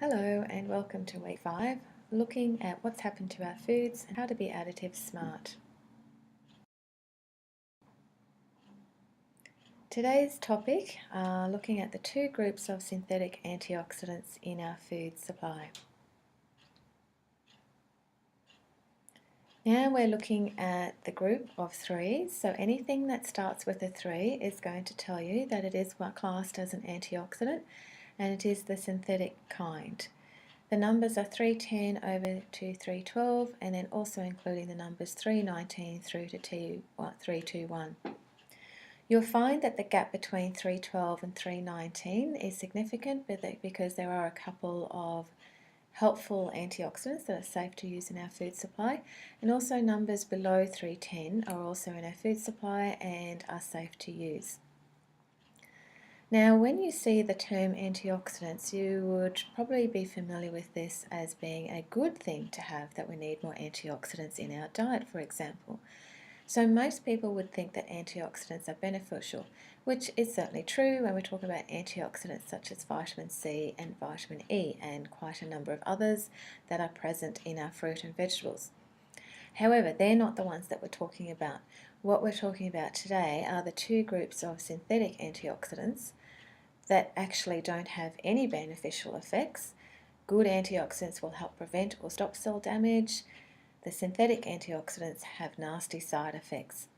Hello and welcome to week 5, looking at what's happened to our foods and how to be additive smart. Today's topic looking at the two groups of synthetic antioxidants in our food supply. Now we're looking at the group of 3, so anything that starts with a 3 is going to tell you that it is classed as an antioxidant and it is the synthetic kind. The numbers are 310 over to 312 and then also including the numbers 319 through to 321. You'll find that the gap between 312 and 319 is significant because there are a couple of helpful antioxidants that are safe to use in our food supply, and also numbers below 310 are also in our food supply and are safe to use. Now, when you see the term antioxidants, you would probably be familiar with this as being a good thing to have, that we need more antioxidants in our diet, for example. So most people would think that antioxidants are beneficial, which is certainly true when we talk about antioxidants such as vitamin C and vitamin E and quite a number of others that are present in our fruit and vegetables. However, they're not the ones that we're talking about. What we're talking about today are the two groups of synthetic antioxidants that actually don't have any beneficial effects. Good antioxidants will help prevent or stop cell damage. The synthetic antioxidants have nasty side effects.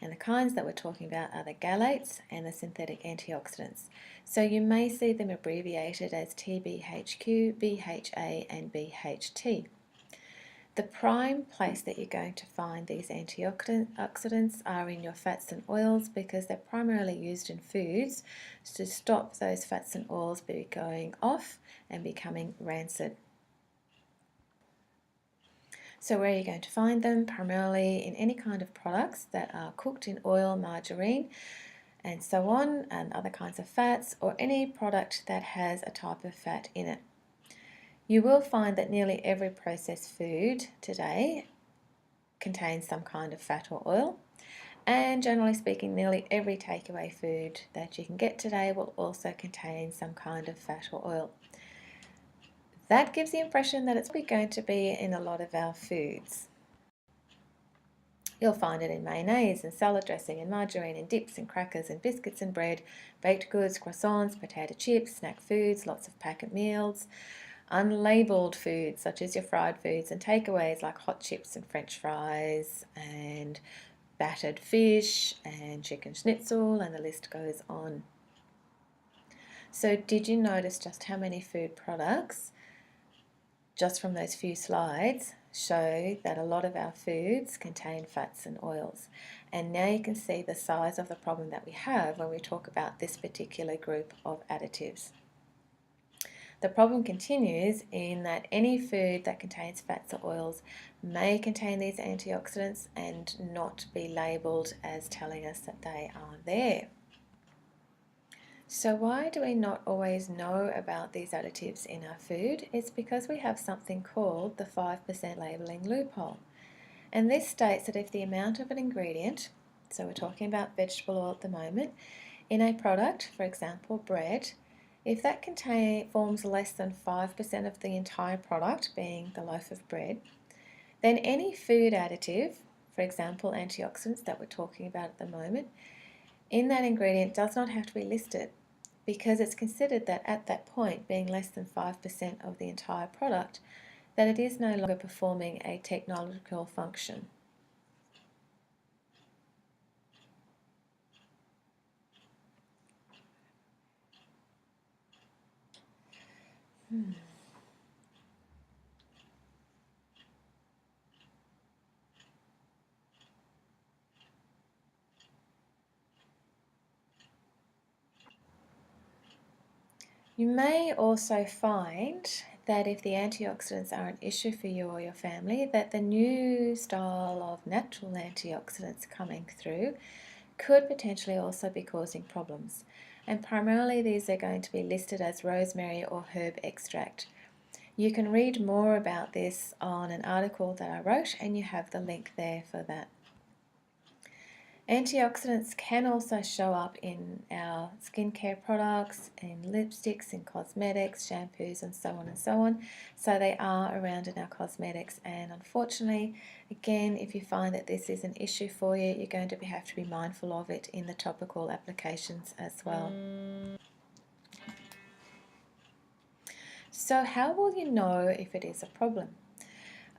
And the kinds that we're talking about are the phthalates and the synthetic antioxidants. So you may see them abbreviated as TBHQ, BHA and BHT. The prime place that you're going to find these antioxidants are in your fats and oils, because they're primarily used in foods to stop those fats and oils going off and becoming rancid. So where are you going to find them? Primarily in any kind of products that are cooked in oil, margarine and so on, and other kinds of fats, or any product that has a type of fat in it. You will find that nearly every processed food today contains some kind of fat or oil, and generally speaking, nearly every takeaway food that you can get today will also contain some kind of fat or oil. That gives the impression that it's going to be in a lot of our foods. You'll find it in mayonnaise and salad dressing and margarine and dips and crackers and biscuits and bread, baked goods, croissants, potato chips, snack foods, lots of packet meals, unlabeled foods such as your fried foods, and takeaways like hot chips and french fries and battered fish and chicken schnitzel, and the list goes on. So did you notice just how many food products, just from those few slides, show that a lot of our foods contain fats and oils? And now you can see the size of the problem that we have when we talk about this particular group of additives. The problem continues in that any food that contains fats or oils may contain these antioxidants and not be labelled as telling us that they are there. So why do we not always know about these additives in our food? It's because we have something called the 5% labelling loophole. And this states that if the amount of an ingredient, so we're talking about vegetable oil at the moment, in a product, for example bread, if that forms less than 5% of the entire product, being the loaf of bread, then any food additive, for example antioxidants that we're talking about at the moment, in that ingredient does not have to be listed, because it's considered that at that point, being less than 5% of the entire product, that it is no longer performing a technological function. You may also find that if the antioxidants are an issue for you or your family, that the new style of natural antioxidants coming through could potentially also be causing problems. And primarily these are going to be listed as rosemary or herb extract. You can read more about this on an article that I wrote, and you have the link there for that. Antioxidants can also show up in our skincare products, in lipsticks, in cosmetics, shampoos, and so on and so on. So they are around in our cosmetics, and unfortunately, again, if you find that this is an issue for you, you're going to have to be mindful of it in the topical applications as well. So how will you know if it is a problem?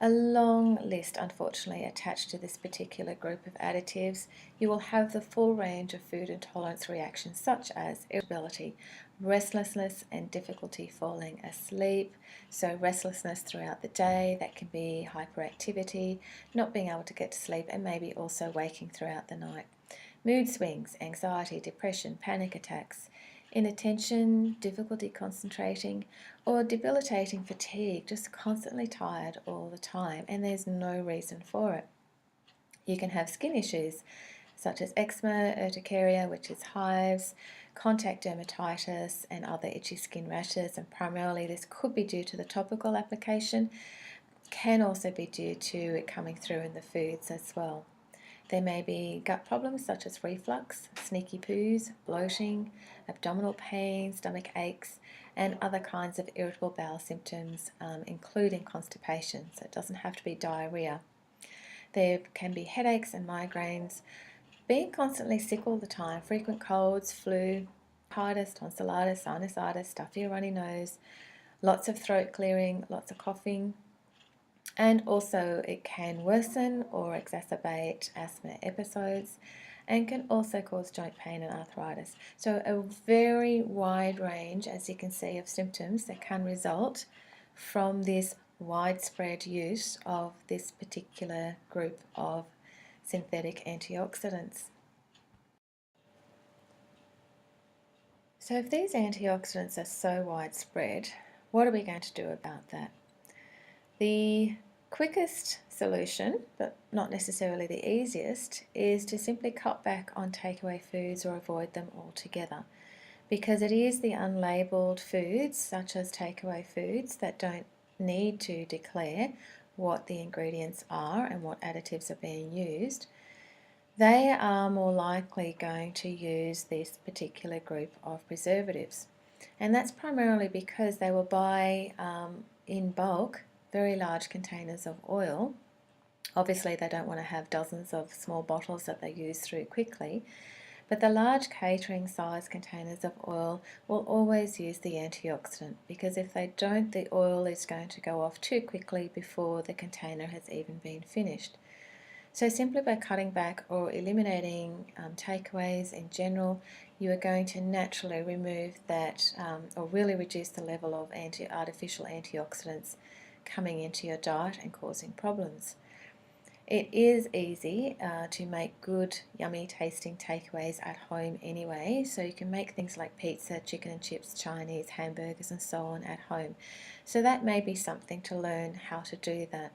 A long list, unfortunately, attached to this particular group of additives. You will have the full range of food intolerance reactions such as irritability, restlessness and difficulty falling asleep. So restlessness throughout the day, that can be hyperactivity, not being able to get to sleep, and maybe also waking throughout the night. Mood swings, anxiety, depression, panic attacks, inattention, difficulty concentrating, or debilitating fatigue, just constantly tired all the time, and there's no reason for it. You can have skin issues such as eczema, urticaria, which is hives, contact dermatitis, and other itchy skin rashes, and primarily this could be due to the topical application, can also be due to it coming through in the foods as well. There may be gut problems such as reflux, sneaky poos, bloating, abdominal pain, stomach aches, and other kinds of irritable bowel symptoms, including constipation. So it doesn't have to be diarrhea. There can be headaches and migraines, being constantly sick all the time, frequent colds, flu, bronchitis, tonsillitis, sinusitis, stuffy or runny nose, lots of throat clearing, lots of coughing, and also it can worsen or exacerbate asthma episodes and can also cause joint pain and arthritis. So a very wide range, as you can see, of symptoms that can result from this widespread use of this particular group of synthetic antioxidants. So if these antioxidants are so widespread, what are we going to do about that? The quickest solution, but not necessarily the easiest, is to simply cut back on takeaway foods or avoid them altogether, because it is the unlabeled foods, such as takeaway foods, that don't need to declare what the ingredients are and what additives are being used. They are more likely going to use this particular group of preservatives, and that's primarily because they will buy in bulk very large containers of oil. Obviously, they don't want to have dozens of small bottles that they use through quickly, but the large catering size containers of oil will always use the antioxidant, because if they don't, the oil is going to go off too quickly before the container has even been finished. So simply by cutting back or eliminating takeaways in general, you are going to naturally remove that or really reduce the level of artificial antioxidants coming into your diet and causing problems. It is easy to make good, yummy tasting takeaways at home anyway, so you can make things like pizza, chicken and chips, Chinese, hamburgers and so on at home. So that may be something to learn how to do that.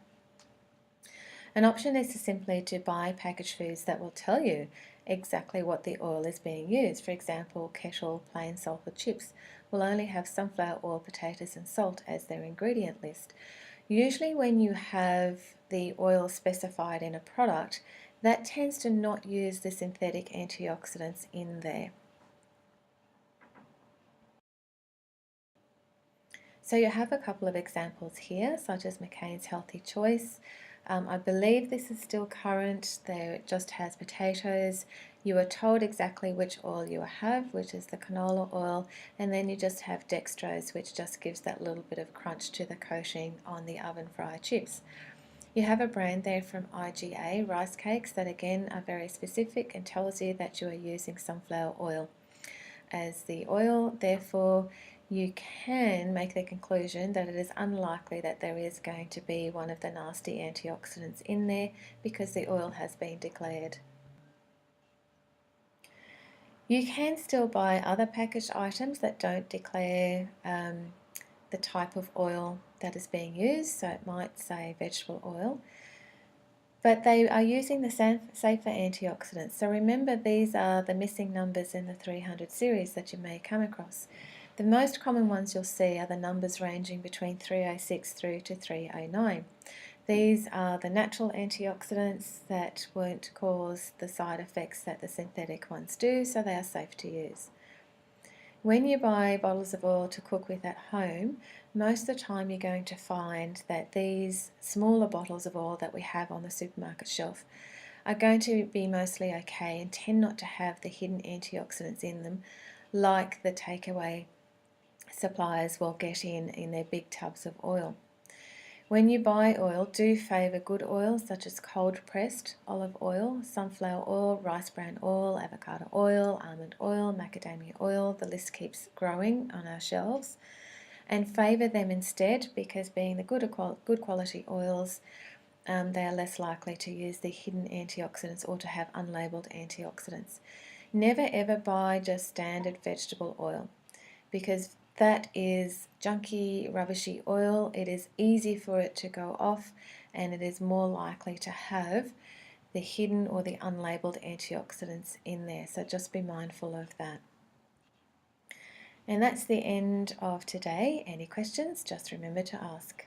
An option is to simply to buy packaged foods that will tell you exactly what the oil is being used. For example, Kettle plain salted chips will only have sunflower oil, potatoes and salt as their ingredient list. Usually when you have the oil specified in a product, that tends to not use the synthetic antioxidants in there. So you have a couple of examples here, such as McCain's Healthy Choice. I believe this is still current. There it just has potatoes. You are told exactly which oil you have, which is the canola oil, and then you just have dextrose, which just gives that little bit of crunch to the coating on the oven fried chips. You have a brand there from IGA, rice cakes, that again are very specific and tells you that you are using sunflower oil as the oil. Therefore, you can make the conclusion that it is unlikely that there is going to be one of the nasty antioxidants in there, because the oil has been declared. You can still buy other packaged items that don't declare the type of oil that is being used, so it might say vegetable oil, but they are using the safer antioxidants. So remember, these are the missing numbers in the 300 series that you may come across. The most common ones you'll see are the numbers ranging between 306 through to 309. These are the natural antioxidants that won't cause the side effects that the synthetic ones do, so they are safe to use. When you buy bottles of oil to cook with at home, most of the time you're going to find that these smaller bottles of oil that we have on the supermarket shelf are going to be mostly okay and tend not to have the hidden antioxidants in them like the takeaway suppliers will get in their big tubs of oil. When you buy oil, do favour good oils such as cold pressed olive oil, sunflower oil, rice bran oil, avocado oil, almond oil, macadamia oil. The list keeps growing on our shelves. And favour them instead, because being the good quality oils, they are less likely to use the hidden antioxidants or to have unlabelled antioxidants. Never ever buy just standard vegetable oil, because that is junky, rubbishy oil. It is easy for it to go off, and it is more likely to have the hidden or the unlabelled antioxidants in there. So just be mindful of that. And that's the end of today. Any questions, just remember to ask.